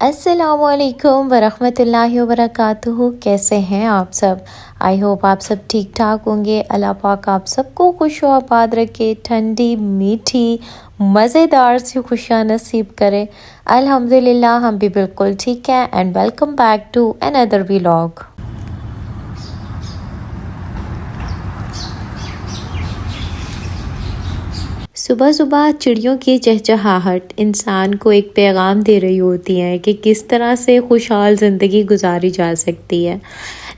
السلام علیکم ورحمۃ اللہ وبرکاتہ. کیسے ہیں آپ سب؟ آئی ہوپ آپ سب ٹھیک ٹھاک ہوں گے. اللہ پاک آپ سب کو خوش و آباد رکھے، ٹھنڈی میٹھی مزیدار سی خوشیاں نصیب کرے. الحمدللہ ہم بھی بالکل ٹھیک ہیں. And welcome back to another vlog. صبح صبح چڑیوں کی چہچہاہٹ انسان کو ایک پیغام دے رہی ہوتی ہے کہ کس طرح سے خوشحال زندگی گزاری جا سکتی ہے.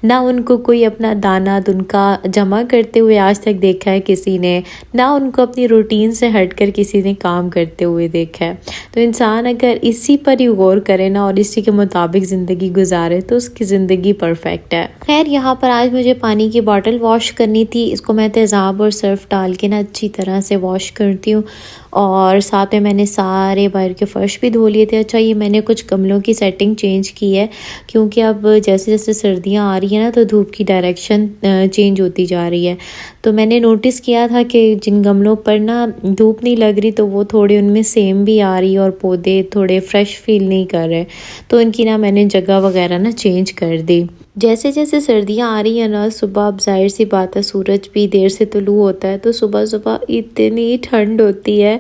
نہ ان کو کوئی اپنا دانہ دنکا جمع کرتے ہوئے آج تک دیکھا ہے کسی نے، نہ ان کو اپنی روٹین سے ہٹ کر کسی نے کام کرتے ہوئے دیکھا ہے. تو انسان اگر اسی پر ہی غور کرے نا اور اسی کے مطابق زندگی گزارے تو اس کی زندگی پرفیکٹ ہے. خیر، یہاں پر آج مجھے پانی کی باٹل واش کرنی تھی. اس کو میں تیزاب اور سرف ڈال کے نا اچھی طرح سے واش کرتی ہوں، اور ساتھ میں نے سارے باہر کے فرش بھی دھو لیے تھے. اچھا، یہ میں نے کچھ گملوں کی سیٹنگ چینج کی ہے کیونکہ اب جیسے جیسے سردیاں آ رہی ہیں نا تو دھوپ کی ڈائریکشن چینج ہوتی جا رہی ہے. تو میں نے نوٹس کیا تھا کہ جن گملوں پر نا دھوپ نہیں لگ رہی تو وہ تھوڑے ان میں سیم بھی آ رہی ہے اور پودے تھوڑے فریش فیل نہیں کر رہے، تو ان کی نا میں نے جگہ وغیرہ نا چینج کر دی. جیسے جیسے سردیاں آ رہی ہیں نا، صبح اب ظاہر سی بات ہے سورج بھی دیر سے طلوع ہوتا ہے، تو صبح صبح اتنی ٹھنڈ ہوتی ہے.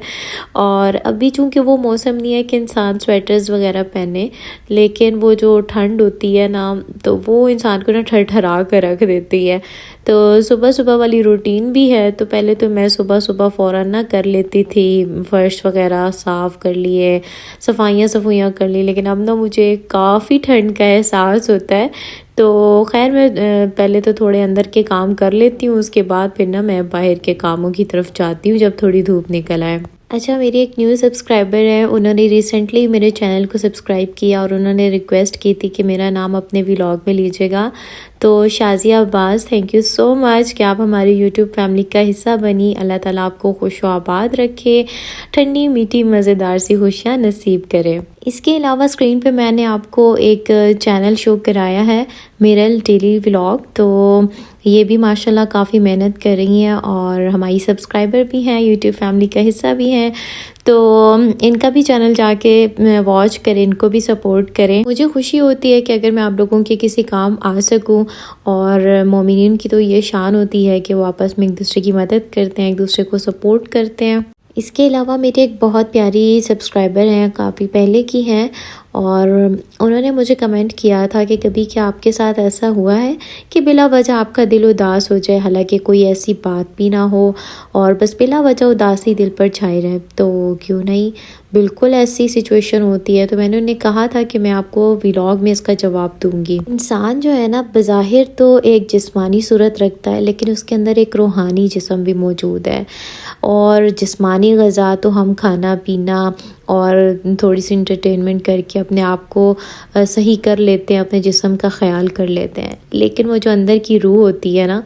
اور ابھی چونکہ وہ موسم نہیں ہے کہ انسان سویٹرز وغیرہ پہنے، لیکن وہ جو ٹھنڈ ہوتی ہے نا تو وہ انسان کو نا ٹھرا کر رکھ دیتی ہے. تو صبح صبح والی روٹین بھی ہے. تو پہلے تو میں صبح صبح فوراً نہ کر لیتی تھی، فرش وغیرہ صاف کر لیے، صفائیاں کر لی، لیکن اب نا مجھے کافی ٹھنڈ کا احساس ہوتا ہے. تو خیر، میں پہلے تو تھوڑے اندر کے کام کر لیتی ہوں، اس کے بعد پھر نا میں باہر کے کاموں کی طرف جاتی ہوں جب تھوڑی دھوپ نکل آئے. اچھا، میری ایک نیو سبسکرائبر ہے، انہوں نے ریسنٹلی میرے چینل کو سبسکرائب کیا اور انہوں نے ریکویسٹ کی تھی کہ میرا نام اپنے ولاگ میں لیجیے گا. تو شازیہ عباس، تھینک یو سو مچ کہ آپ ہماری یوٹیوب فیملی کا حصہ بنی. اللہ تعالیٰ آپ کو خوش و آباد رکھے، ٹھنڈی میٹھی مزیدار سی خوشیاں نصیب کرے. اس کے علاوہ اسکرین پہ میں نے آپ کو ایک چینل شو کرایا ہے، میرل ڈیلی ولاگ. تو یہ بھی ماشاءاللہ کافی محنت کر رہی ہیں اور ہماری سبسکرائبر بھی ہیں، یوٹیوب فیملی کا حصہ بھی ہیں. تو ان کا بھی چینل جا کے واچ کریں، ان کو بھی سپورٹ کریں. مجھے خوشی ہوتی ہے کہ اگر میں آپ لوگوں کے کسی کام آ سکوں، اور مومنین کی تو یہ شان ہوتی ہے کہ وہ آپس میں ایک دوسرے کی مدد کرتے ہیں، ایک دوسرے کو سپورٹ کرتے ہیں. اس کے علاوہ میری ایک بہت پیاری سبسکرائبر ہیں، کافی پہلے کی ہیں، اور انہوں نے مجھے کمنٹ کیا تھا کہ کبھی کیا آپ کے ساتھ ایسا ہوا ہے کہ بلا وجہ آپ کا دل اداس ہو جائے، حالانکہ کوئی ایسی بات بھی نہ ہو اور بس بلا وجہ اداسی دل پر چھائے رہے. تو کیوں نہیں، بالکل ایسی سچویشن ہوتی ہے. تو میں نے انہیں کہا تھا کہ میں آپ کو ولاگ میں اس کا جواب دوں گی. انسان جو ہے نا بظاہر تو ایک جسمانی صورت رکھتا ہے، لیکن اس کے اندر ایک روحانی جسم بھی موجود ہے. اور جسمانی غذا تو ہم کھانا پینا اور تھوڑی سی انٹرٹینمنٹ کر کے اپنے آپ کو صحیح کر لیتے ہیں، اپنے جسم کا خیال کر لیتے ہیں. لیکن وہ جو اندر کی روح ہوتی ہے نا،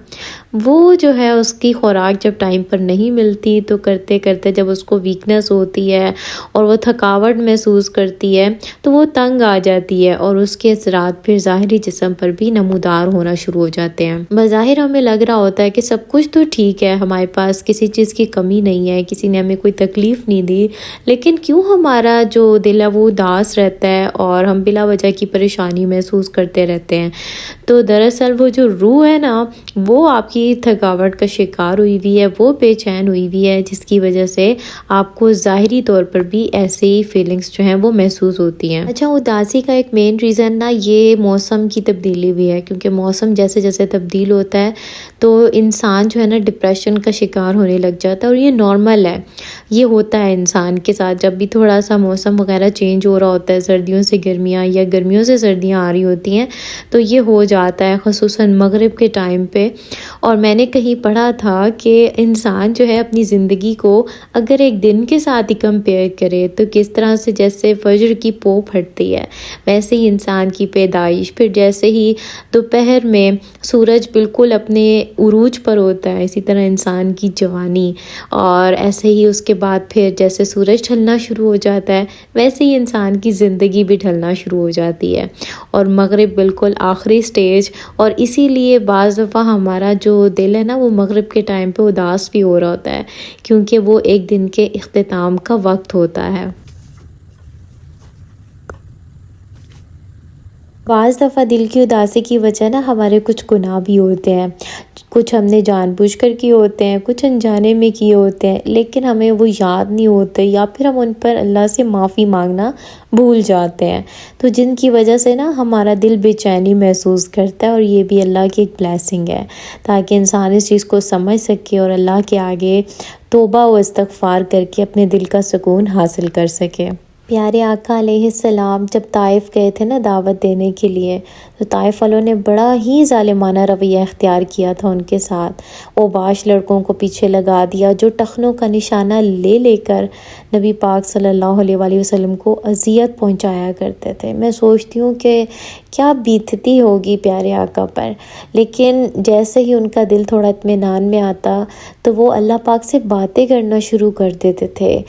وہ جو ہے اس کی خوراک جب ٹائم پر نہیں ملتی تو کرتے کرتے جب اس کو ویکنس ہوتی ہے اور وہ تھکاوٹ محسوس کرتی ہے تو وہ تنگ آ جاتی ہے، اور اس کے اثرات پھر ظاہری جسم پر بھی نمودار ہونا شروع ہو جاتے ہیں. بظاہر ہمیں لگ رہا ہوتا ہے کہ سب کچھ تو ٹھیک ہے، ہمارے پاس کسی چیز کی کمی نہیں ہے، کسی نے ہمیں کوئی تکلیف نہیں دی، لیکن کیوں ہمارا جو دل ہے وہ اداس رہتا ہے اور ہم بلا وجہ کی پریشانی محسوس کرتے رہتے ہیں. تو دراصل وہ جو روح ہے نا، وہ آپ کی تھکاوٹ کا شکار ہوئی ہوئی ہے، وہ بے چین ہوئی ہوئی ہے، جس کی وجہ سے آپ کو ظاہری طور پر بھی ایسے ہی فیلنگز جو ہیں وہ محسوس ہوتی ہیں. اچھا، اداسی کا ایک مین ریزن نا یہ موسم کی تبدیلی بھی ہے، کیونکہ موسم جیسے جیسے تبدیل ہوتا ہے تو انسان جو ہے نا ڈپریشن کا شکار ہونے لگ جاتا ہے، اور یہ نارمل ہے. یہ ہوتا ہے انسان کے ساتھ جب بھی تھوڑا سا موسم وغیرہ چینج ہو رہا ہوتا ہے، سردیوں سے گرمیاں یا گرمیوں سے سردیاں آ رہی ہوتی ہیں تو یہ ہو جاتا ہے، خصوصاً مغرب کے ٹائم پہ. اور میں نے کہیں پڑھا تھا کہ انسان جو ہے اپنی زندگی کو اگر ایک دن کے ساتھ ہی کمپیئر کرے تو کس طرح سے جیسے فجر کی پو پھٹتی ہے ویسے ہی انسان کی پیدائش، پھر جیسے ہی دوپہر میں سورج بالکل اپنے عروج پر ہوتا ہے اسی طرح انسان کی جوانی، اور ایسے ہی اس کے بعد پھر جیسے سورج ڈھلنا شروع ہو جاتا ہے ویسے ہی انسان کی زندگی بھی ڈھلنا شروع ہو جاتی ہے، اور مغرب بالکل آخری سٹیج. اور اسی لیے بعض دفعہ ہمارا جو دل ہے نا وہ مغرب کے ٹائم پہ اداس بھی ہو رہا ہوتا ہے، کیونکہ وہ ایک دن کے اختتام کا وقت ہوتا ہے. بعض دفعہ دل کی اداسی کی وجہ نا ہمارے کچھ گناہ بھی ہوتے ہیں، کچھ ہم نے جان بوجھ کر کیے ہوتے ہیں، کچھ انجانے میں کیے ہوتے ہیں، لیکن ہمیں وہ یاد نہیں ہوتے یا پھر ہم ان پر اللہ سے معافی مانگنا بھول جاتے ہیں، تو جن کی وجہ سے نا ہمارا دل بے چینی محسوس کرتا ہے، اور یہ بھی اللہ کی ایک بلیسنگ ہے تاکہ انسان اس چیز کو سمجھ سکے اور اللہ کے آگے توبہ و استغفار کر کے اپنے دل کا سکون حاصل کر سکے۔ پیارے آقا علیہ السلام جب طائف گئے تھے نا دعوت دینے کے لیے، تو طائف والوں نے بڑا ہی ظالمانہ رویہ اختیار کیا تھا ان کے ساتھ۔ اوباش لڑکوں کو پیچھے لگا دیا جو ٹخنوں کا نشانہ لے لے کر نبی پاک صلی اللہ علیہ وآلہ وسلم کو اذیت پہنچایا کرتے تھے۔ میں سوچتی ہوں کہ کیا بیتتی ہوگی پیارے آقا پر، لیکن جیسے ہی ان کا دل تھوڑا اطمینان میں آتا تو وہ اللہ پاک سے باتیں کرنا شروع کر دیتے تھے،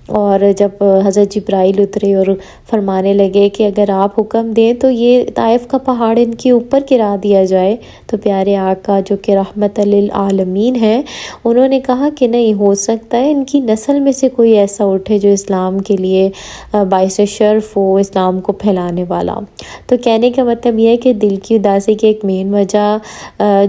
اور جب حضرت جبرائیل اترے اور فرمانے لگے کہ اگر آپ حکم دیں تو یہ طائف کا پہاڑ ان کے اوپر گرا دیا جائے، تو پیارے آقا جو کہ رحمت للعالمین ہے، انہوں نے کہا کہ نہیں ہو سکتا ہے ان کی نسل میں سے کوئی ایسا اٹھے جو اسلام کے لیے باعث شرف ہو، اسلام کو پھیلانے والا۔ تو کہنے کا مطلب یہ ہے کہ دل کی اداسی کی ایک مین وجہ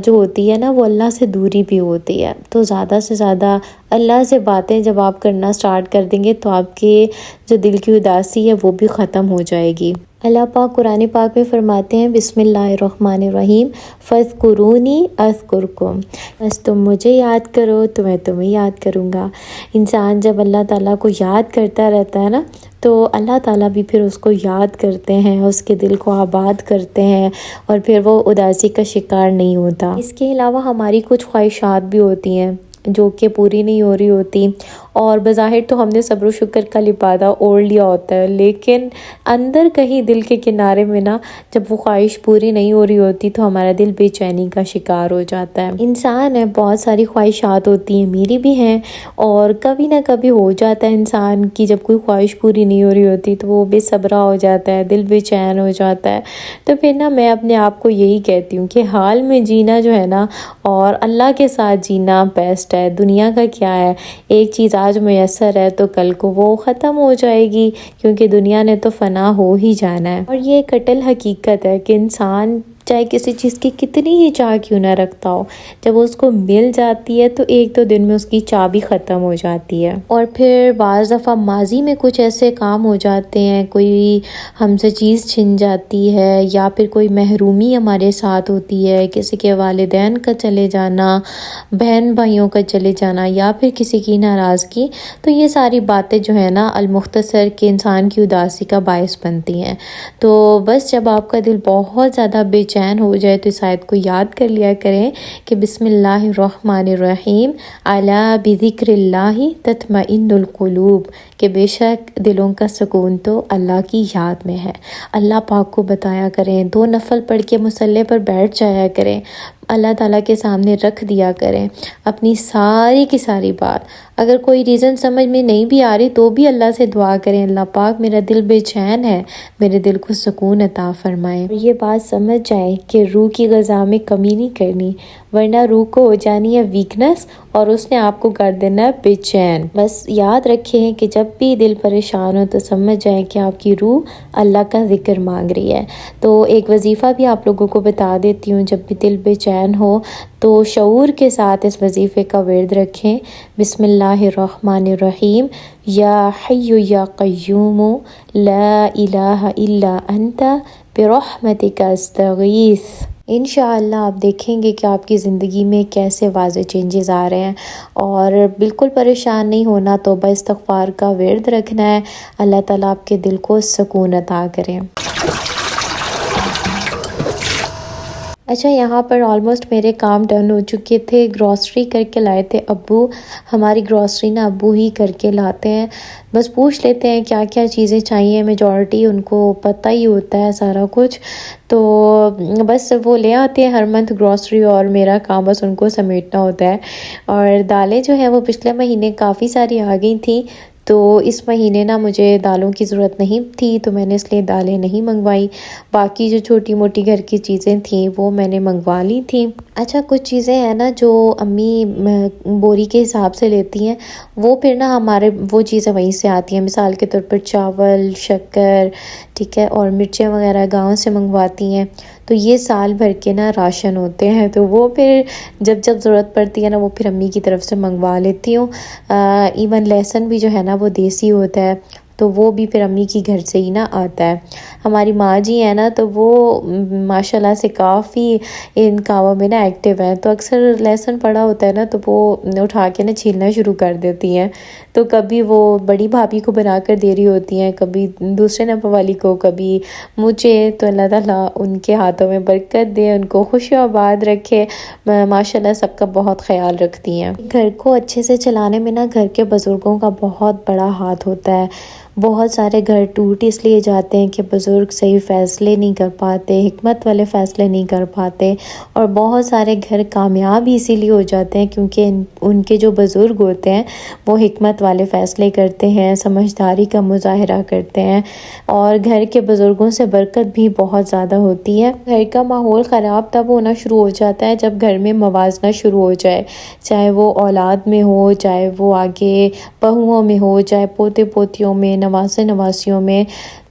جو ہوتی ہے نا وہ اللہ سے دوری بھی ہوتی ہے، تو زیادہ سے زیادہ اللہ سے باتیں جب آپ کرنا سٹارٹ کر دیں گے تو آپ کے جو دل کی اداسی ہے وہ بھی ختم ہو جائے گی۔ اللہ پاک قرآن پاک میں فرماتے ہیں بسم اللہ الرحمن الرحیم فاذکرونی اذکرکم، بس تم مجھے یاد کرو تو میں تمہیں یاد کروں گا۔ انسان جب اللہ تعالیٰ کو یاد کرتا رہتا ہے نا تو اللہ تعالیٰ بھی پھر اس کو یاد کرتے ہیں، اس کے دل کو آباد کرتے ہیں، اور پھر وہ اداسی کا شکار نہیں ہوتا۔ اس کے علاوہ ہماری کچھ خواہشات بھی ہوتی ہیں جو کہ پوری نہیں ہو رہی ہوتی، اور بظاہر تو ہم نے صبر و شکر کا لبادہ اوڑھ لیا ہوتا ہے، لیکن اندر کہیں دل کے کنارے میں نا جب وہ خواہش پوری نہیں ہو رہی ہوتی تو ہمارا دل بے چینی کا شکار ہو جاتا ہے۔ انسان ہے، بہت ساری خواہشات ہوتی ہیں، میری بھی ہیں، اور کبھی نہ کبھی ہو جاتا ہے انسان کی جب کوئی خواہش پوری نہیں ہو رہی ہوتی تو وہ بے صبرا ہو جاتا ہے، دل بے چین ہو جاتا ہے۔ تو پھر نا میں اپنے آپ کو یہی کہتی ہوں کہ حال میں جینا جو ہے نا اور اللہ کے ساتھ جینا بیسٹ ہے۔ دنیا کا کیا ہے، ایک چیز آج میسر ہے تو کل کو وہ ختم ہو جائے گی، کیونکہ دنیا نے تو فنا ہو ہی جانا ہے، اور یہ کٹل حقیقت ہے کہ انسان چاہے کسی چیز کی کتنی ہی چاہ کیوں نہ رکھتا ہو، جب اس کو مل جاتی ہے تو ایک دو دن میں اس کی چاہ بھی ختم ہو جاتی ہے۔ اور پھر بعض دفعہ ماضی میں کچھ ایسے کام ہو جاتے ہیں، کوئی ہم سے چیز چھن جاتی ہے، یا پھر کوئی محرومی ہمارے ساتھ ہوتی ہے، کسی کے والدین کا چلے جانا، بہن بھائیوں کا چلے جانا، یا پھر کسی کی ناراضگی، تو یہ ساری باتیں جو ہے نا المختصر کے انسان کی اداسی کا باعث بنتی ہیں۔ تو بس جب آپ کا دل بہت زیادہ بے چین ہو جائے تو اس آیت کو یاد کر لیا کریں کہ بسم اللہ الرحمن الرحیم الا بذکر اللہ تطمئن القلوب، کہ بے شک دلوں کا سکون تو اللہ کی یاد میں ہے۔ اللہ پاک کو بتایا کریں، 2 نفل پڑھ کے مصلی پر بیٹھ جایا کریں، اللہ تعالیٰ کے سامنے رکھ دیا کریں اپنی ساری کی ساری بات۔ اگر کوئی ریزن سمجھ میں نہیں بھی آ رہی تو بھی اللہ سے دعا کریں، اللہ پاک میرا دل بے چین ہے، میرے دل کو سکون عطا فرمائیں۔ اور یہ بات سمجھ جائیں کہ روح کی غذا میں کمی نہیں کرنی، ورنہ روح کو ہو جانی ہے ویکنس اور اس نے آپ کو کر دینا ہے بے چین۔ بس یاد رکھیں کہ جب بھی دل پریشان ہو تو سمجھ جائیں کہ آپ کی روح اللہ کا ذکر مانگ رہی ہے۔ تو ایک وظیفہ بھی آپ لوگوں کو بتا دیتی ہوں، جب بھی دل بے چین ہو تو شعور کے ساتھ اس وظیفے کا ورد رکھیں، بسم اللہ الرحمن الرحیم یا حی یا قیوم لا الہ الا انت برحمتک استغیث۔ انشاءاللہ آپ دیکھیں گے کہ آپ کی زندگی میں کیسے واضح چینجز آ رہے ہیں، اور بالکل پریشان نہیں ہونا، توبہ استغفار کا ورد رکھنا ہے۔ اللہ تعالیٰ آپ کے دل کو سکون عطا کریں۔ اچھا، یہاں پر آلموسٹ میرے کام ڈن ہو چکے تھے، گروسری کر کے لائے تھے ابو، ہماری گروسری نا ابو ہی کر کے لاتے ہیں، بس پوچھ لیتے ہیں کیا کیا چیزیں چاہیے، میجورٹی ان کو پتہ ہی ہوتا ہے سارا کچھ، تو بس وہ لے آتے ہیں ہر منتھ گروسری، اور میرا کام بس ان کو سمیٹنا ہوتا ہے۔ اور دالیں جو ہیں وہ پچھلے مہینے کافی ساری آ گئی تھیں، تو اس مہینے نا مجھے دالوں کی ضرورت نہیں تھی تو میں نے اس لیے دالیں نہیں منگوائی، باقی جو چھوٹی موٹی گھر کی چیزیں تھیں وہ میں نے منگوا لی تھیں۔ اچھا کچھ چیزیں ہیں نا جو امی بوری کے حساب سے لیتی ہیں، وہ پھر نا ہمارے وہ چیزیں وہیں سے آتی ہیں، مثال کے طور پر چاول، شکر، ٹھیک ہے، اور مرچیں وغیرہ گاؤں سے منگواتی ہیں، تو یہ سال بھر کے نا راشن ہوتے ہیں، تو وہ پھر جب جب ضرورت پڑتی ہے نا وہ پھر امی کی طرف سے منگوا لیتی ہوں۔ ایون لہسن بھی جو ہے نا وہ دیسی ہوتا ہے، تو وہ بھی پھر امی کی گھر سے ہی نا آتا ہے۔ ہماری ماں جی ہیں نا تو وہ ماشاءاللہ سے کافی ان کاموں میں نا ایکٹیو ہیں، تو اکثر لہسن پڑا ہوتا ہے نا تو وہ اٹھا کے نا چھیلنا شروع کر دیتی ہیں، تو کبھی وہ بڑی بھابھی کو بنا کر دے رہی ہوتی ہیں، کبھی دوسرے نپا والی کو، کبھی مجھے، تو اللہ تعالیٰ ان کے ہاتھوں میں برکت دے، ان کو خوش و آباد رکھے، ماشاءاللہ سب کا بہت خیال رکھتی ہیں۔ گھر کو اچھے سے چلانے میں نا گھر کے بزرگوں کا بہت بڑا ہاتھ ہوتا ہے۔ بہت سارے گھر ٹوٹ اس لیے جاتے ہیں کہ بزرگ صحیح فیصلے نہیں کر پاتے، حکمت والے فیصلے نہیں کر پاتے، اور بہت سارے گھر کامیاب اسی لیے ہو جاتے ہیں کیونکہ ان کے جو بزرگ ہوتے ہیں وہ حکمت والے فیصلے کرتے ہیں، سمجھداری کا مظاہرہ کرتے ہیں، اور گھر کے بزرگوں سے برکت بھی بہت زیادہ ہوتی ہے۔ گھر کا ماحول خراب تب ہونا شروع ہو جاتا ہے جب گھر میں موازنہ شروع ہو جائے، چاہے وہ اولاد میں ہو، چاہے وہ آگے بہوؤں میں ہو، چاہے پوتے پوتیوں میں، نواسے نواسیوں میں،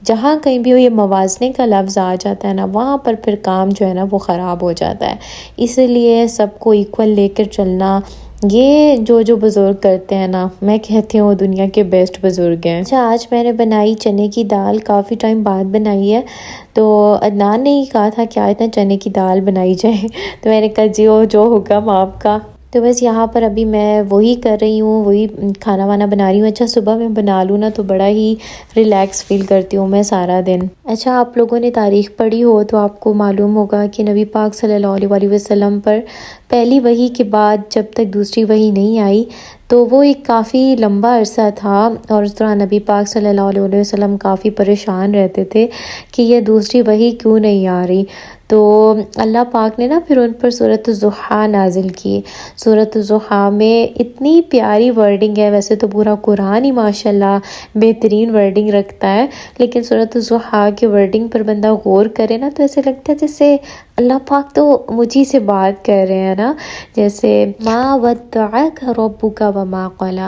جہاں کہیں بھی یہ موازنے کا لفظ آ جاتا ہے نا وہاں پر پھر کام جو ہے نا وہ خراب ہو جاتا ہے۔ اس لیے سب کو ایکول لے کر چلنا، یہ جو بزرگ کرتے ہیں نا، میں کہتی ہوں دنیا کے بیسٹ بزرگ ہیں۔ اچھا آج میں نے بنائی چنے کی دال، کافی ٹائم بعد بنائی ہے، تو عدنان نے ہی کہا تھا کہ آج نا چنے کی دال بنائی جائے، تو میں نے کہا جی جو حکم آپ کا۔ تو بس یہاں پر ابھی میں وہی کر رہی ہوں، وہی کھانا وانا بنا رہی ہوں۔ اچھا صبح میں بنا لوں نا تو بڑا ہی ریلیکس فیل کرتی ہوں میں سارا دن۔ اچھا آپ لوگوں نے تاریخ پڑھی ہو تو آپ کو معلوم ہوگا کہ نبی پاک صلی اللہ علیہ وسلم پر پہلی وحی کے بعد جب تک دوسری وحی نہیں آئی تو وہ ایک کافی لمبا عرصہ تھا، اور اس طرح نبی پاک صلی اللہ علیہ وسلم کافی پریشان رہتے تھے کہ یہ دوسری وحی کیوں نہیں آ رہی، تو اللہ پاک نے نا پھر ان پر سورۃ الضحیٰ نازل کی۔ سورۃ الضحیٰ میں اتنی پیاری ورڈنگ ہے، ویسے تو پورا قرآن ہی ماشاءاللہ بہترین ورڈنگ رکھتا ہے، لیکن سورۃ الضحیٰ کی ورڈنگ پر بندہ غور کرے نا تو ایسے لگتا ہے جیسے اللہ پاک تو مجھے سے بات کر رہے ہیں نا، جیسے ما ودعک ربک وما قلی،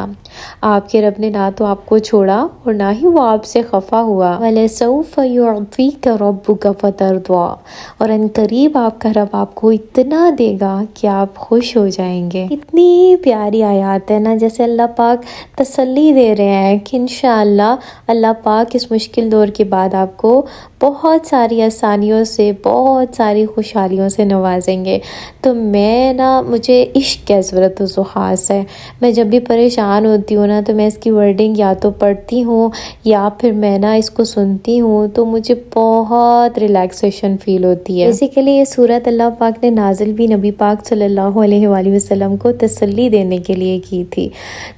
آپ کے رب نے نہ تو آپ کو چھوڑا اور نہ ہی وہ آپ سے خفا ہوا، وَلَسَوْفَ يُعْطِيكَ رَبُّكَ فَتَرْضَىٰ، اور ان قریب آپ کا رب آپ کو اتنا دے گا کہ آپ خوش ہو جائیں گے۔ اتنی پیاری آیات ہے نا، جیسے اللہ پاک تسلی دے رہے ہیں کہ انشاءاللہ اللہ پاک اس مشکل دور کے بعد آپ کو بہت ساری آسانیوں سے، بہت ساری خوشحالیوں سے نوازیں گے۔ تو میں نا مجھے عشق ہے سورۃ الضحیٰ سے، میں جب بھی پریشان ہوتی ہوں نا تو میں اس کی ورڈنگ یا تو پڑھتی ہوں یا پھر میں نا اس کو سنتی ہوں تو مجھے بہت ریلیکسیشن فیل ہوتی ہے۔ بیسیکلی یہ سورت اللہ پاک نے نازل بھی نبی پاک صلی اللہ علیہ وآلہ وسلم کو تسلی دینے کے لیے کی تھی،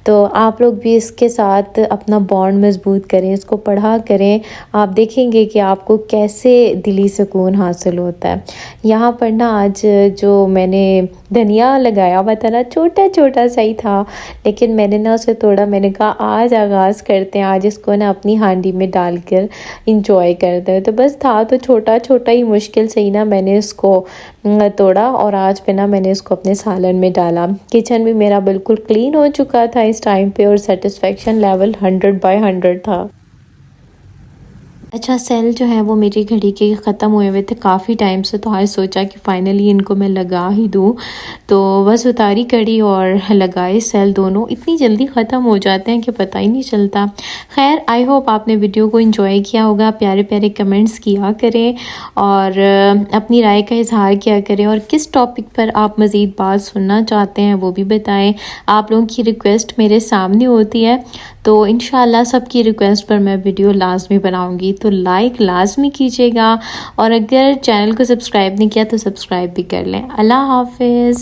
تو آپ لوگ بھی اس کے ساتھ اپنا بانڈ مضبوط کریں، اس کو پڑھا کریں، آپ دیکھیں گے کہ آپ کو کیسے دلی سکون حاصل ہوتا ہے۔ یہاں پر نا آج جو میں نے دھنیا لگایا ہوا تھا نا، چھوٹا چھوٹا سا ہی تھا، لیکن میں نے نا اسے توڑا، میں نے کہا آج آغاز کرتے ہیں، آج اس کو نا اپنی ہانڈی میں ڈال کر انجوائے کرتے ہیں، تو بس تھا تو چھوٹا چھوٹا ہی، مشکل سے ہی نا میں نے اس کو توڑا، اور آج پہ نا میں نے اس کو اپنے سالن میں ڈالا۔ کچن بھی میرا بالکل کلین ہو چکا تھا اس ٹائم پہ، اور سیٹسفیکشن لیول 100/100 تھا۔ اچھا سیل جو ہے وہ میری گھڑی کے ختم ہوئے ہوئے تھے کافی ٹائم سے، تو آج سوچا کہ فائنلی ان کو میں لگا ہی دوں، تو بس اتاری کڑی اور لگائے سیل، دونوں اتنی جلدی ختم ہو جاتے ہیں کہ پتہ ہی نہیں چلتا۔ خیر آئی ہوپ آپ نے ویڈیو کو انجوائے کیا ہوگا، پیارے پیارے کمنٹس کیا کریں اور اپنی رائے کا اظہار کیا کریں، اور کس ٹاپک پر آپ مزید بات سننا چاہتے ہیں وہ بھی بتائیں۔ آپ لوگوں کی ریکویسٹ میرے سامنے ہوتی ہے، تو انشاءاللہ سب کی ریکویسٹ پر میں ویڈیو لازمی بناؤں گی، تو لائک لازمی کیجیے گا، اور اگر چینل کو سبسکرائب نہیں کیا تو سبسکرائب بھی کر لیں۔ اللہ حافظ۔